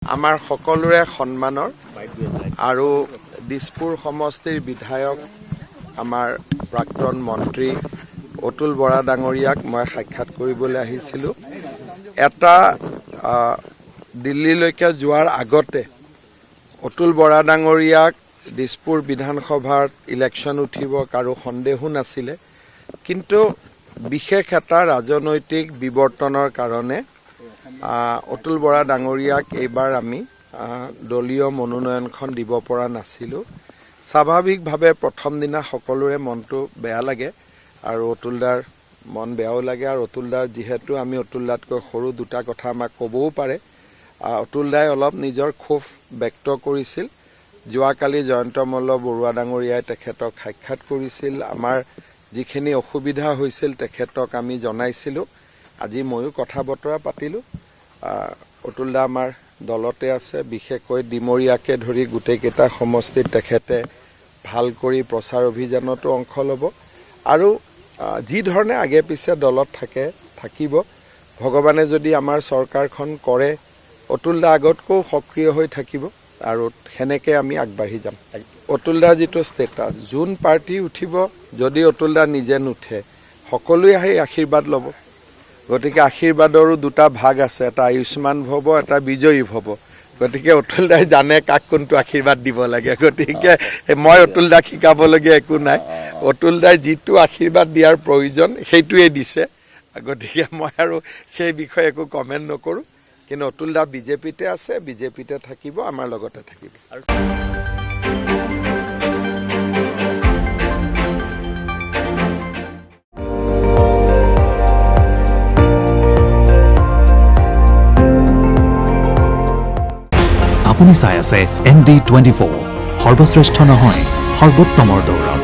আমাৰ সকলোৰে সন্মানৰ আৰু দিছপুৰ সমষ্টিৰ বিধায়ক আমাৰ প্ৰাক্তন মন্ত্ৰী অতুল বৰা ডাঙৰীয়াক মই সাক্ষাৎ কৰিবলৈ আহিছিলোঁ। এটা দিল্লীলৈকে যোৱাৰ আগতে অতুল বৰা ডাঙৰীয়াক দিছপুৰ বিধানসভাৰ ইলেকশ্যন উঠিব কাৰো সন্দেহো নাছিলে, কিন্তু বিশেষ এটা ৰাজনৈতিক বিৱৰ্তনৰ কাৰণে অতুল বৰা ডাঙৰীয়াক এইবাৰ আমি দলীয় মনোনয়নখন দিব পৰা নাছিলোঁ। স্বাভাৱিকভাৱে প্ৰথম দিনা সকলোৰে মনটো বেয়া লাগে আৰু অতুলদাৰ মন বেয়াও লাগে। আৰু অতুলদাৰ যিহেতু আমি অতুলদাতকৈ সৰু, দুটা কথা আমাক ক'বও পাৰে। অতুলদাই অলপ নিজৰ ক্ষোভ ব্যক্ত কৰিছিল। যোৱাকালি জয়ন্ত মল্ল বৰুৱা ডাঙৰীয়াই তেখেতক সাক্ষাৎ কৰিছিল। আমাৰ যিখিনি অসুবিধা হৈছিল তেখেতক আমি জনাইছিলোঁ। আজি ময়ো কথা বতৰা পাতিলোঁ। অতুলদা আমাৰ দলতে আছে, বিশেষকৈ ডিমৰীয়াকে ধৰি গোটেইকেইটা সমষ্টিত তেখেতে ভাল কৰি প্ৰচাৰ অভিযানতো অংশ ল'ব আৰু যি ধৰণে আগে পিছে দলত থাকিব। ভগৱানে যদি আমাৰ চৰকাৰখন কৰে, অতুলদা আগতকৈও সক্ৰিয় হৈ থাকিব আৰু সেনেকৈ আমি আগবাঢ়ি যাম। অতুলদাৰ যিটো ষ্টেটাছ, যোন পাৰ্টি উঠিব, যদি অতুলদা নিজে নুঠে সকলোৱে আহি আশীৰ্বাদ ল'ব। গতিকে আশীৰ্বাদৰো দুটা ভাগ আছে, এটা আয়ুষ্মান ভৱ, এটা বিজয়ী ভৱ। গতিকে অতুলদাই জানে কাক কোনটো আশীৰ্বাদ দিব লাগে। গতিকে মই অতুলদাক শিকাবলগীয়া একো নাই। অতুলদাই যিটো আশীৰ্বাদ দিয়াৰ প্ৰয়োজন সেইটোৱেই দিছে। গতিকে মই আৰু সেই বিষয়ে একো কমেণ্ট নকৰোঁ। কিন্তু অতুলদা বিজেপিতে আছে, বিজেপিতে থাকিব, আমাৰ লগতে থাকিব। আপুনি চাই আছে ND24, সৰ্বশ্ৰেষ্ঠ নহয় সৰ্বোত্তমৰ দৌৰ।